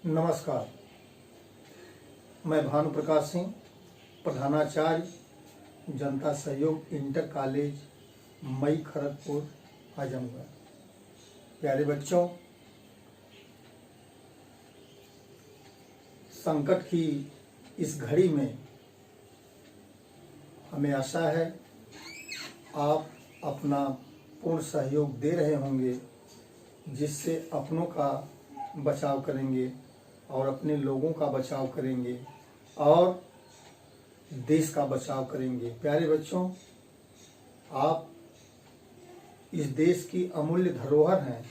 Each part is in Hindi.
नमस्कार। मैं भानु प्रकाश सिंह, प्रधानाचार्य जनता सहयोग इंटर कॉलेज मई खड़गपुर आजमगढ़। प्यारे बच्चों, संकट की इस घड़ी में हमें आशा है आप अपना पूर्ण सहयोग दे रहे होंगे, जिससे अपनों का बचाव करेंगे और अपने लोगों का बचाव करेंगे और देश का बचाव करेंगे। प्यारे बच्चों, आप इस देश की अमूल्य धरोहर हैं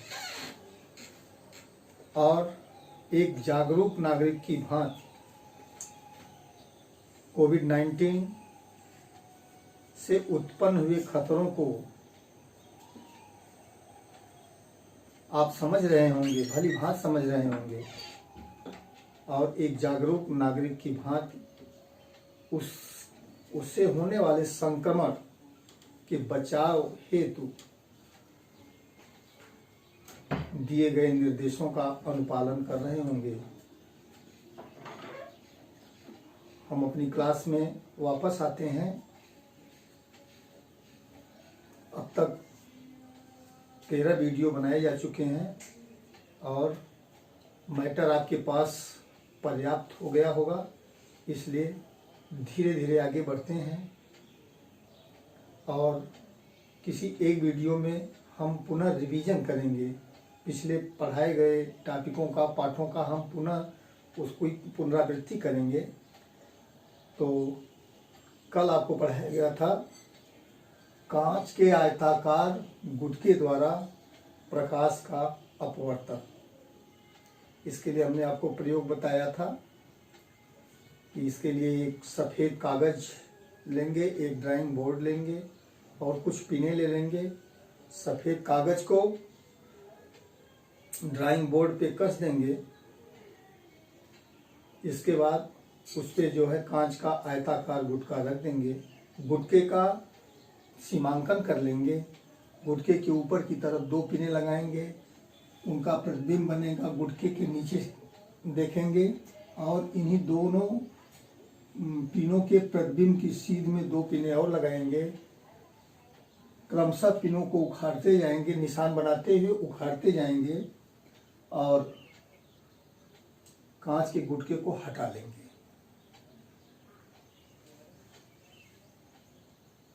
और एक जागरूक नागरिक की भांति कोविड-19 से उत्पन्न हुए खतरों को आप समझ रहे होंगे, भली भांति समझ रहे होंगे और एक जागरूक नागरिक की भांति उससे होने वाले संक्रमण के बचाव हेतु दिए गए निर्देशों का अनुपालन कर रहे होंगे। हम अपनी क्लास में वापस आते हैं। अब तक 13 वीडियो बनाए जा चुके हैं और मैटर आपके पास पर्याप्त हो गया होगा, इसलिए धीरे धीरे आगे बढ़ते हैं और किसी एक वीडियो में हम पुनः रिवीजन करेंगे। पिछले पढ़ाए गए टॉपिकों का, पाठों का हम पुनः उसको पुनरावृत्ति करेंगे। तो कल आपको पढ़ाया गया था कांच के आयताकार गुटके द्वारा प्रकाश का अपवर्तन। इसके लिए हमने आपको प्रयोग बताया था कि इसके लिए एक सफ़ेद कागज़ लेंगे, एक ड्राइंग बोर्ड लेंगे और कुछ पिने ले लेंगे। सफ़ेद कागज़ को ड्राइंग बोर्ड पे कस देंगे। इसके बाद उस पे जो है कांच का आयताकार गुटका रख देंगे। गुटके का सीमांकन कर लेंगे। गुटके के ऊपर की तरफ 2 पिने लगाएंगे, उनका प्रतिबिंब बनेगा। गुटके के नीचे देखेंगे और इन्हीं दोनों पिनों के प्रतिबिंब की सीध में 2 पिने और लगाएंगे। क्रमशः पिनों को उखाड़ते जाएंगे, निशान बनाते हुए उखाड़ते जाएंगे और कांच के गुटके को हटा लेंगे।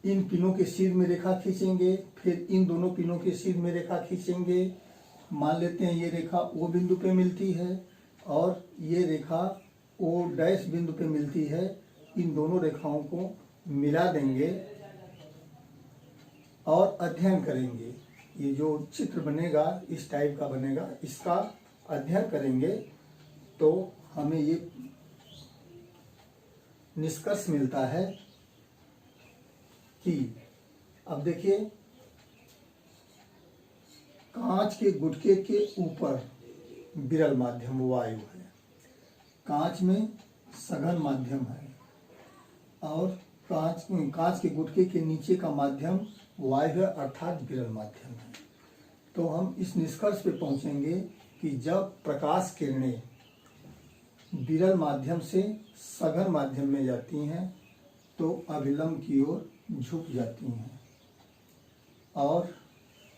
इन पिनों के सीध में रेखा खींचेंगे, फिर इन दोनों पिनों के सीध में रेखा खींचेंगे। मान लेते हैं ये रेखा O बिंदु पे मिलती है और ये रेखा O डैश बिंदु पे मिलती है। इन दोनों रेखाओं को मिला देंगे और अध्ययन करेंगे। ये जो चित्र बनेगा इस टाइप का बनेगा, इसका अध्ययन करेंगे तो हमें ये निष्कर्ष मिलता है कि अब देखिए, कांच के गुटके के ऊपर विरल माध्यम वायु है, कांच में सघन माध्यम है और कांच के गुटके के नीचे का माध्यम वायु है, अर्थात विरल माध्यम है। तो हम इस निष्कर्ष पे पहुंचेंगे कि जब प्रकाश किरणें विरल माध्यम से सघन माध्यम में जाती हैं तो अभिलंब की ओर झुक जाती हैं और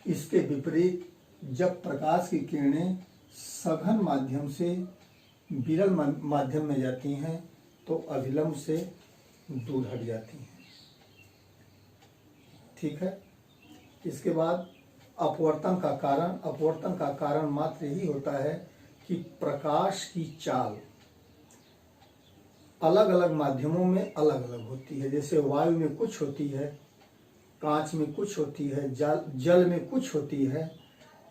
इसके विपरीत जब प्रकाश की किरणें सघन माध्यम से विरल माध्यम में जाती हैं तो अभिलंब से दूर हट जाती हैं। ठीक है। इसके बाद अपवर्तन का कारण मात्र यही होता है कि प्रकाश की चाल अलग अलग माध्यमों में अलग अलग होती है। जैसे वायु में कुछ होती है, कांच में कुछ होती है, जल में कुछ होती है।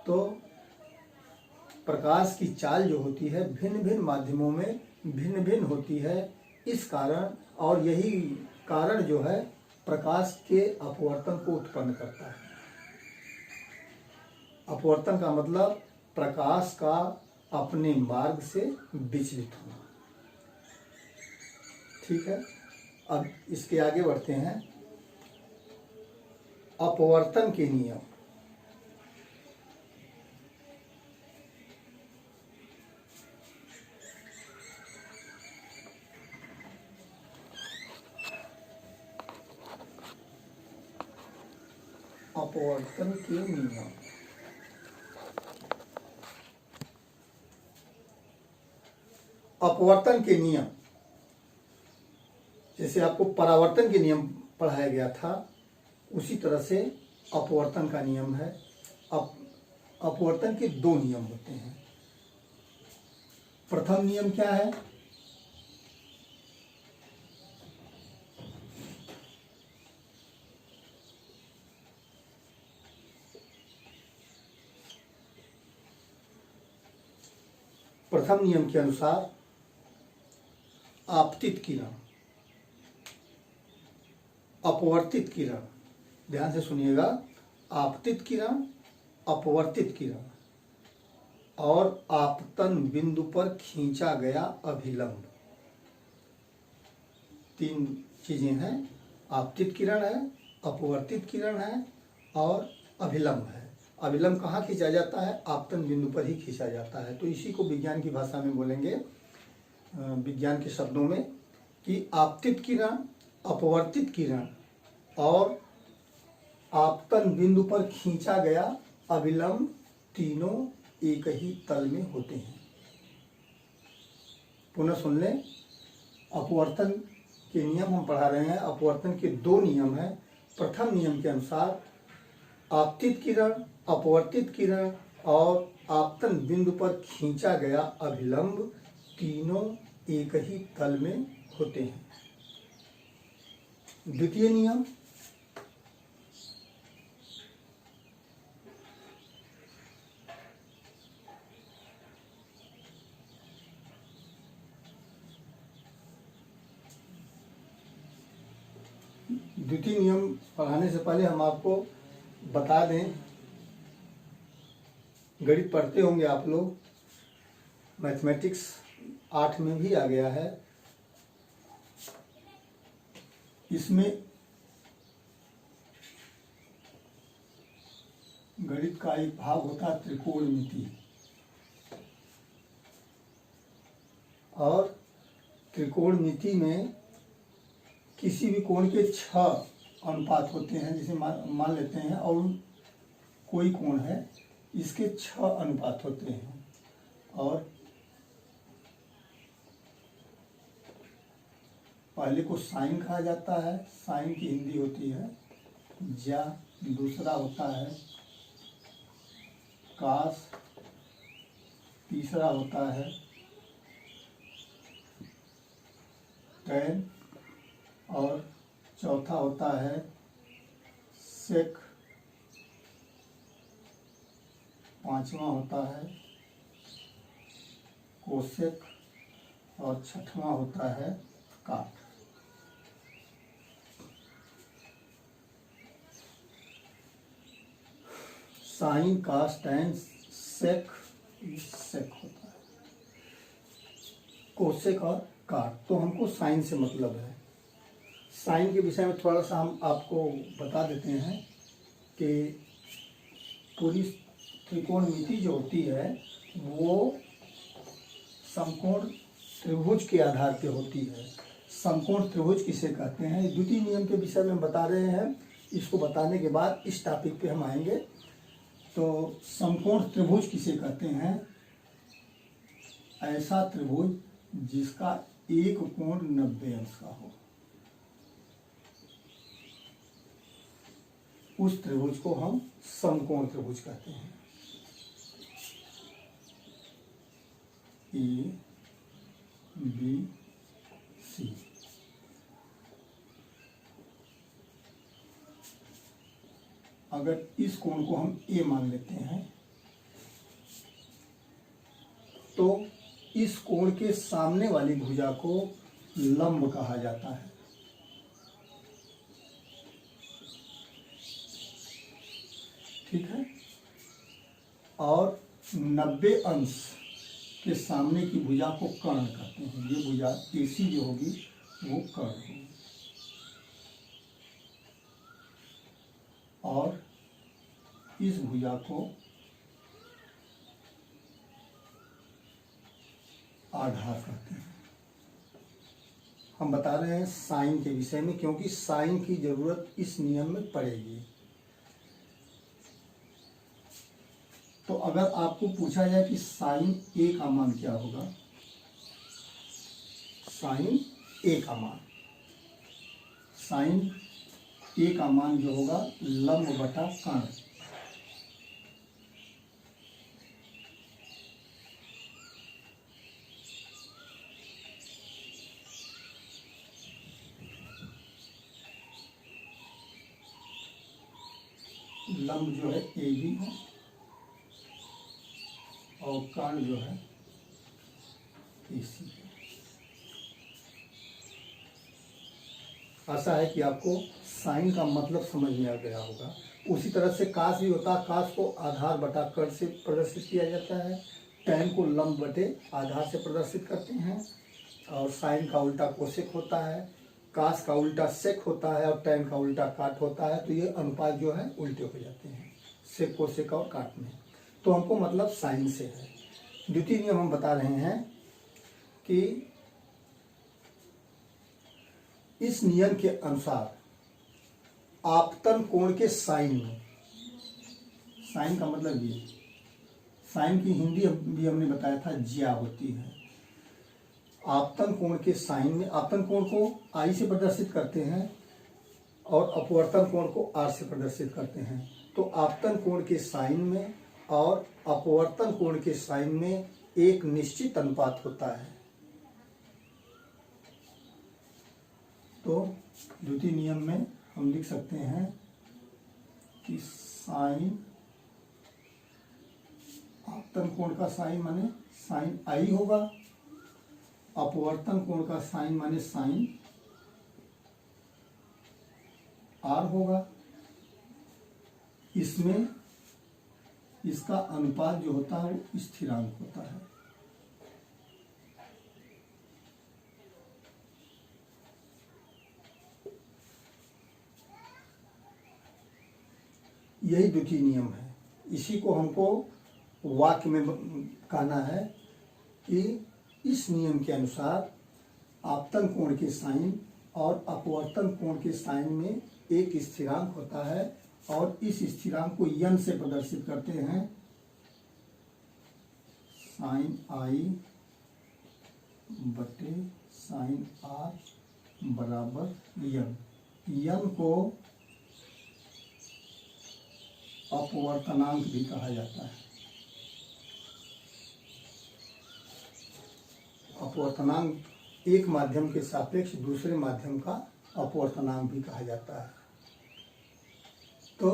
तो प्रकाश की चाल जो होती है भिन्न भिन्न माध्यमों में भिन्न भिन्न होती है। इस कारण, और यही कारण जो है प्रकाश के अपवर्तन को उत्पन्न करता है। अपवर्तन का मतलब प्रकाश का अपने मार्ग से विचलित होना। ठीक है। अब इसके आगे बढ़ते हैं। अपवर्तन के नियम। अपवर्तन के नियम। अपवर्तन के नियम, जैसे आपको परावर्तन के नियम पढ़ाया गया था, उसी तरह से अपवर्तन का नियम है। अपवर्तन के दो नियम होते हैं। प्रथम नियम क्या है? प्रथम नियम के अनुसार आपतित किरण, अपवर्तित किरण, ध्यान से सुनिएगा, आपतित किरण, अपवर्तित किरण और आपतन बिंदु पर खींचा गया अभिलंब, तीन चीजें हैं। आपतित किरण है, अपवर्तित किरण है और अभिलंब है। अभिलंब कहाँ खींचा जाता है? आपतन बिंदु पर ही खींचा जाता है। तो इसी को विज्ञान की भाषा में बोलेंगे, विज्ञान के शब्दों में, कि आपतित किरण, अपवर्तित किरण और आपतन बिंदु पर खींचा गया अभिलंब तीनों एक ही तल में होते हैं। पुनः सुन लें, अपवर्तन के नियम हम पढ़ा रहे हैं। अपवर्तन के दो नियम हैं। प्रथम नियम के अनुसार आपतित किरण, अपवर्तित किरण और आपतन बिंदु पर खींचा गया अभिलंब तीनों एक ही तल में होते हैं। द्वितीय नियम, द्वितीय नियम पढ़ाने से पहले हम आपको बता दें, गणित पढ़ते होंगे आप लोग, मैथमेटिक्स 8 में भी आ गया है। इसमें गणित का एक भाग होता है त्रिकोणमिति, और त्रिकोणमिति में किसी भी कोण के 6 अनुपात होते हैं। जैसे मान लेते हैं, और कोई कोण है, इसके 6 अनुपात होते हैं। और पहले को साइन कहा जाता है, साइन की हिंदी होती है ज्या। दूसरा होता है कास, तीसरा होता है टैन, और चौथा होता है सेक, पांचवा होता है कोसेक और छठवां होता है काट। साइन, कास, टैन, सेक, सेक होता है, कोसेक और काट। तो हमको साइन से मतलब है। साइन के विषय में थोड़ा सा हम आपको बता देते हैं कि पूरी त्रिकोणमिति जो होती है वो समकोण त्रिभुज के आधार पे होती है। समकोण त्रिभुज किसे कहते हैं, द्वितीय नियम के विषय में बता रहे हैं। इसको बताने के बाद इस टॉपिक पे हम आएंगे। तो समकोण त्रिभुज किसे कहते हैं? ऐसा त्रिभुज जिसका एक कोण 90 अंश का हो, उस त्रिभुज को हम समकोण त्रिभुज कहते हैं। A B C. अगर इस कोण को हम ए मान लेते हैं तो इस कोण के सामने वाली भुजा को लंब कहा जाता है। ठीक है। और 90 अंश के सामने की भुजा को कर्ण कहते हैं। ये भुजा AC जो होगी वो कर्ण होगी। और इस भुजा को आधार कहते हैं। हम बता रहे हैं साइन के विषय में, क्योंकि साइन की जरूरत इस नियम में पड़ेगी। तो अगर आपको पूछा जाए कि साइन ए का मान क्या होगा, साइन ए का मान, साइन ए का मान जो होगा लंब बटा कर्ण। लंब जो है ए बी है और कर्ण जो है ए सी है। आशा है कि आपको साइन का मतलब समझ में आ गया होगा। उसी तरह से काश भी होता है, काश को आधार बटा कर्ण से प्रदर्शित किया जाता है, टैन को लंब बटे आधार से प्रदर्शित करते हैं, और साइन का उल्टा कोसेक होता है, काश का उल्टा सेक होता है और टैन का उल्टा काट होता है। तो ये अनुपात जो है उल्टे हो जाते हैं सेक कोसेक और काट में। तो हमको मतलब साइन से है। द्वितीय नियम हम बता रहे हैं कि इस नियम के अनुसार आपतन कोण के साइन में, साइन का मतलब ये, साइन की हिंदी भी हमने बताया था ज्या होती है। आपतन कोण के साइन में, आपतन कोण को आई से प्रदर्शित करते हैं और अपवर्तन कोण को आर से प्रदर्शित करते हैं। तो आपतन कोण के साइन में और अपवर्तन कोण के साइन में एक निश्चित अनुपात होता है। तो द्वितीय नियम में हम लिख सकते हैं कि साइन, आपतन कोण का साइन माने साइन आई होगा, अपवर्तन कोण का साइन माने साइन आर होगा। इसमें इसका अनुपात जो होता है वो स्थिरांक होता है। यही द्वितीय नियम है। इसी को हमको वाक्य में कहना है कि इस नियम के अनुसार आपतन कोण के साइन और अपवर्तन कोण के साइन में एक स्थिरांक होता है और इस स्थिरांक को यन से प्रदर्शित करते हैं। साइन आई बटे साइन आर बराबर यन। यन को अपवर्तनांक भी कहा जाता है। अपवर्तनांक एक माध्यम के सापेक्ष दूसरे माध्यम का अपवर्तनांक भी कहा जाता है। तो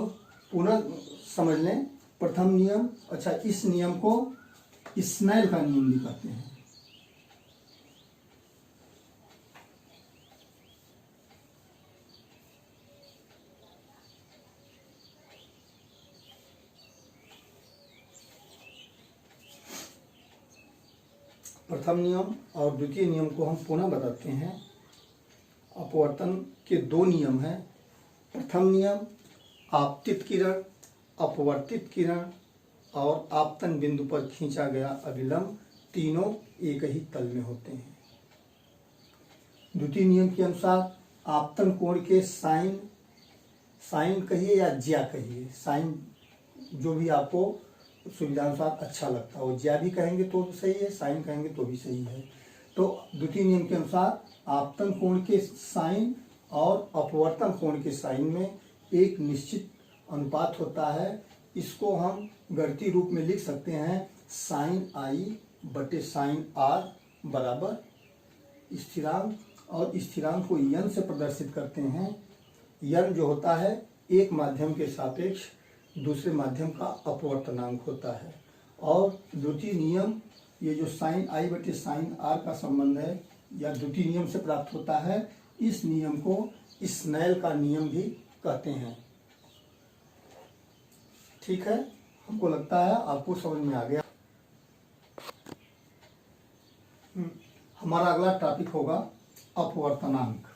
पुनः समझ लें प्रथम नियम। अच्छा, इस नियम को स्नेल का नियम भी कहते हैं। प्रथम नियम और द्वितीय नियम को हम पुनः बताते हैं। अपवर्तन के दो नियम हैं। प्रथम नियम, आपतित किरण, अपवर्तित किरण और आपतन बिंदु पर खींचा गया अभिलंब तीनों एक ही तल में होते हैं। द्वितीय नियम के अनुसार आपतन कोण के साइन, साइन कहिए या ज्या कहिए, साइन जो भी आपको सुविधानुसार अच्छा लगता हो, ज्या भी कहेंगे तो सही है, साइन कहेंगे तो भी सही है। तो द्वितीय नियम के अनुसार आपतन कोण के साइन और अपवर्तन कोण के साइन में एक निश्चित अनुपात होता है। इसको हम गणितीय रूप में लिख सकते हैं साइन आई बटे साइन आर बराबर स्थिरांक, और स्थिरांक को यन से प्रदर्शित करते हैं। यन जो होता है एक माध्यम के सापेक्ष दूसरे माध्यम का अपवर्तनांक होता है। और द्वितीय नियम, ये जो साइन आई बटे साइन आर का संबंध है या द्वितीय नियम से प्राप्त होता है, इस नियम को स्नेल का नियम भी कहते हैं। ठीक है, हमको लगता है आपको समझ में आ गया। हमारा अगला टॉपिक होगा अपवर्तनांक।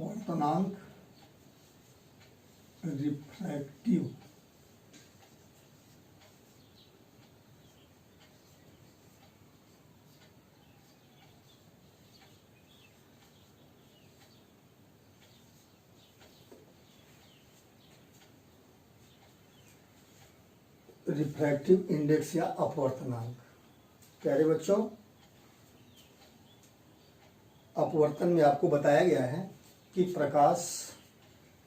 अपवर्तनांक रिफ्रैक्टिव रिफ्रैक्टिव इंडेक्स या अपवर्तनांक। प्यारे बच्चों, अपवर्तन में आपको बताया गया है कि प्रकाश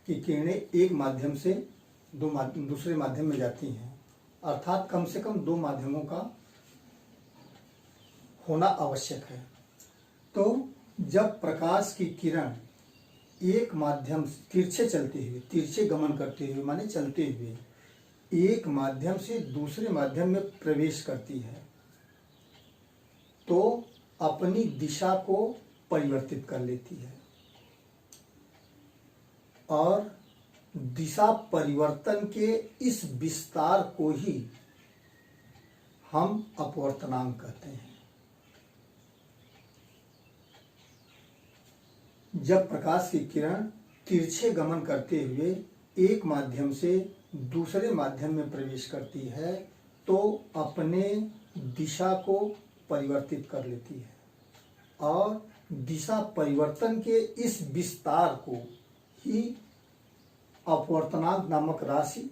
की किरणें एक माध्यम से दूसरे माध्यम में जाती हैं, अर्थात कम से कम दो माध्यमों का होना आवश्यक है। तो जब प्रकाश की किरण एक माध्यम तिरछे चलते हुए, तिरछे गमन करते हुए माने चलते हुए एक माध्यम से दूसरे माध्यम में प्रवेश करती है तो अपनी दिशा को परिवर्तित कर लेती है, और दिशा परिवर्तन के इस विस्तार को ही हम अपवर्तनांक कहते हैं। जब प्रकाश की किरण तिरछे गमन करते हुए एक माध्यम से दूसरे माध्यम में प्रवेश करती है तो अपने दिशा को परिवर्तित कर लेती है, और दिशा परिवर्तन के इस विस्तार को ही अपवर्तनांक नामक राशि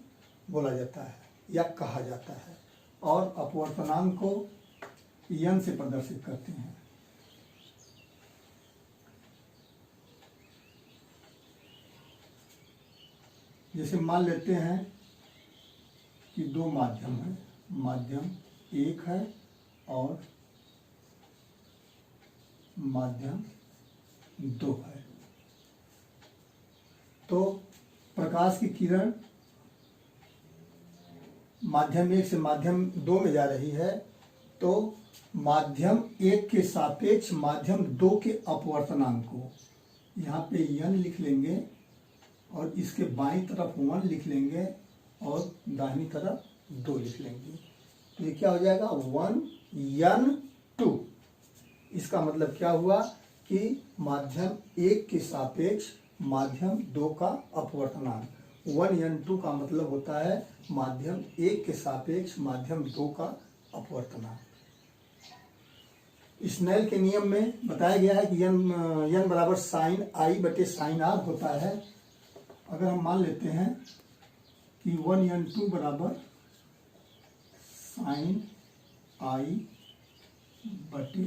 बोला जाता है या कहा जाता है, और अपवर्तनांक को n से प्रदर्शित करते हैं। जैसे मान लेते हैं कि दो माध्यम है, माध्यम एक है और माध्यम दो है। तो प्रकाश की किरण माध्यम एक से माध्यम दो में जा रही है, तो माध्यम एक के सापेक्ष माध्यम दो के अपवर्तनांक को यहाँ पे n लिख लेंगे और इसके बाईं तरफ 1 लिख लेंगे और दाहिनी तरफ 2 लिख लेंगे। तो ये क्या हो जाएगा 1n2। इसका मतलब क्या हुआ कि माध्यम एक के सापेक्ष माध्यम दो का अपवर्तनांक। 1n2 का मतलब होता है माध्यम एक के सापेक्ष माध्यम दो का अपवर्तनांक। स्नेल के नियम में बताया गया है कि n बराबर साइन आई बटे साइन आर होता है। अगर हम मान लेते हैं कि 1n2 बराबर साइन आई बटे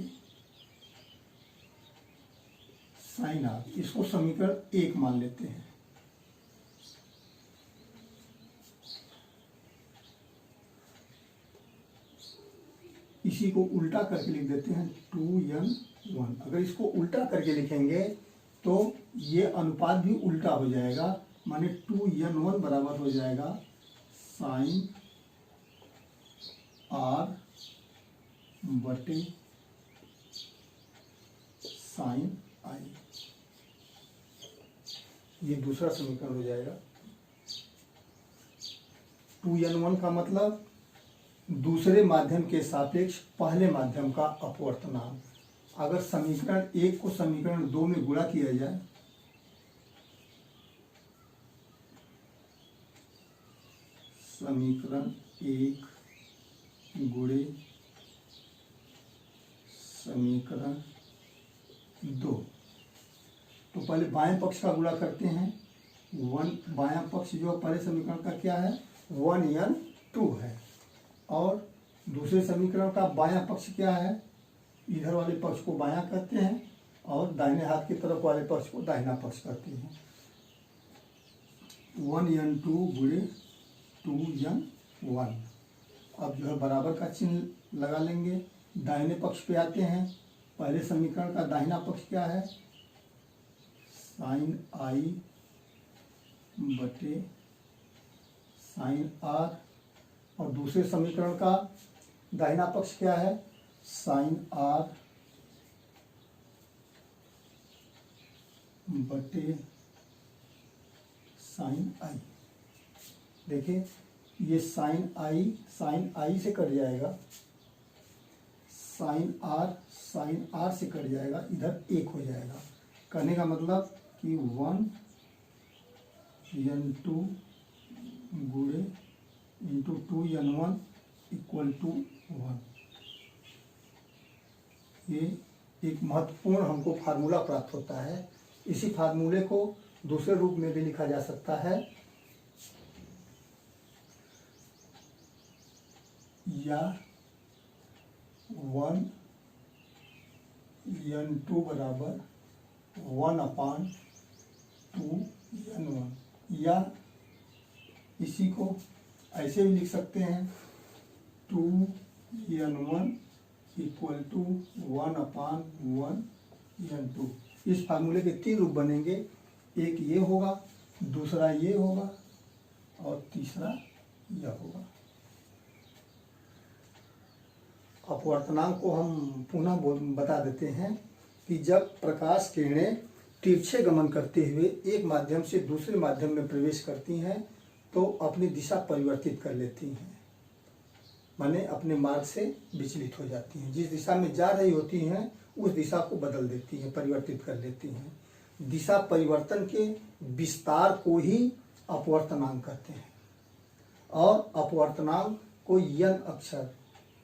साइन आर, इसको समीकरण एक मान लेते हैं। इसी को उल्टा करके लिख देते हैं 2n1। अगर इसको उल्टा करके लिखेंगे तो ये अनुपात भी उल्टा हो जाएगा, माने 2n1 बराबर हो जाएगा साइन आर बटे साइन आई। ये दूसरा समीकरण हो जाएगा। 2n1 का मतलब दूसरे माध्यम के सापेक्ष पहले माध्यम का अपवर्तनांक। अगर समीकरण एक को समीकरण दो में गुणा किया जाए समीकरण एक गुणे समीकरण दो, तो पहले बाएं पक्ष का गुणा करते हैं। बायां पक्ष जो पहले समीकरण का क्या है 1n2 है, और दूसरे समीकरण का बायां पक्ष क्या है, इधर वाले पक्ष को बायां कहते हैं और दाहिने हाथ की तरफ वाले पक्ष को दाहिना पक्ष कहते हैं। 1n2 गुणे 2n1। अब जो है बराबर का चिन्ह लगा लेंगे, दाहिने पक्ष पे आते हैं। पहले समीकरण का दाहिना पक्ष क्या है साइन आई बटे साइन आर, और दूसरे समीकरण का दाहिना पक्ष क्या है साइन आर बटे साइन आई। देखिए ये साइन आई से कट जाएगा, साइन आर से कट जाएगा, इधर एक हो जाएगा। कहने का मतलब कि 1n2 गुणे इंटू 2n1 इक्वल टू 1। ये एक महत्वपूर्ण हमको फार्मूला प्राप्त होता है। इसी फार्मूले को दूसरे रूप में भी लिखा जा सकता है, या 1n2 बराबर 1/2n1, या इसी को ऐसे भी लिख सकते हैं 2n1 इक्वल टू 1/1n2। इस फार्मूले के 3 रूप बनेंगे, एक ये होगा, दूसरा ये होगा और तीसरा यह होगा। अपवर्तनांक को हम पुनः बता देते हैं कि जब प्रकाश किरणें तिरछे गमन करते हुए एक माध्यम से दूसरे माध्यम में प्रवेश करती हैं तो अपनी दिशा परिवर्तित कर लेती हैं, माने अपने मार्ग से विचलित हो जाती हैं। जिस दिशा में जा रही होती हैं उस दिशा को बदल देती हैं, परिवर्तित कर लेती हैं। दिशा परिवर्तन के विस्तार को ही अपवर्तनांक कहते हैं, और अपवर्तनांक को यन अक्षर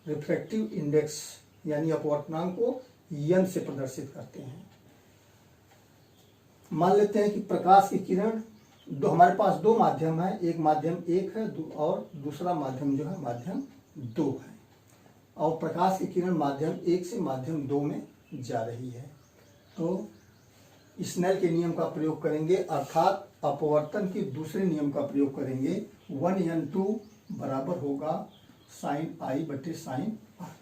रिफ्रैक्टिव इंडेक्स यानी अपवर्तनांक को यन से प्रदर्शित करते हैं। मान लेते हैं कि प्रकाश की किरण हमारे पास 2 माध्यम है, एक माध्यम 1 है और दूसरा माध्यम जो है माध्यम 2 है, और प्रकाश की किरण माध्यम 1 से माध्यम 2 में जा रही है। तो स्नेल के नियम का प्रयोग करेंगे, अर्थात अपवर्तन के दूसरे नियम का प्रयोग करेंगे। 1n2 बराबर होगा साइन आई बटे साइन आर।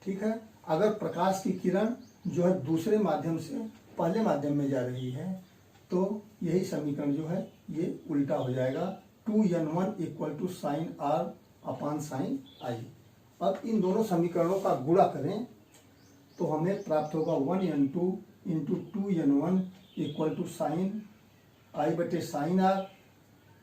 ठीक है। अगर प्रकाश की किरण जो है दूसरे माध्यम से पहले माध्यम में जा रही है तो यही समीकरण जो है ये उल्टा हो जाएगा, 2n1 equal to sine r upon sine i. अब इन दोनों समीकरणों का गुणा करें तो हमें प्राप्त होगा 1n2 into 2n1 equal to sine i बटे sine r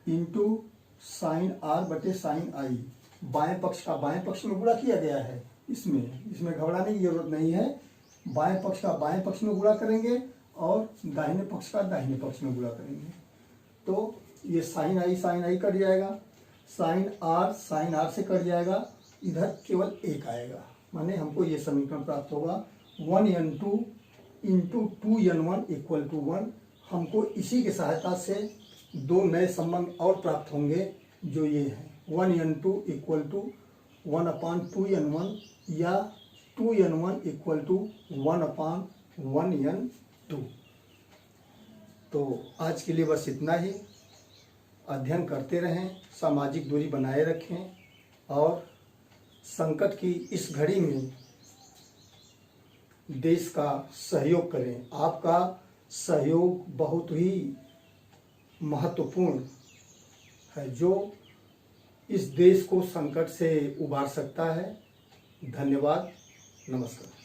into sine r बटे साइन आई। बाएं पक्ष का बाएं पक्ष में गुणा किया गया है, इसमें घबराने की जरूरत नहीं है। बाएं पक्ष का बाएं पक्ष में गुणा करेंगे और दाहिने पक्ष का दाहिने पक्ष में गुणा करेंगे तो ये साइन आई कट जाएगा, साइन आर से कट जाएगा, इधर केवल 1 आएगा, माने हमको ये समीकरण प्राप्त होगा 1n2 into 2n1 equal to 1। हमको इसी की सहायता से 2 नए संबंध और प्राप्त होंगे जो ये है 1n2 इक्वल टू 1/2n1 या 2n1 इक्वल टू 1/1n2। तो आज के लिए बस इतना ही। अध्ययन करते रहें, सामाजिक दूरी बनाए रखें और संकट की इस घड़ी में देश का सहयोग करें। आपका सहयोग बहुत ही महत्वपूर्ण है जो इस देश को संकट से उबार सकता है। धन्यवाद, नमस्कार।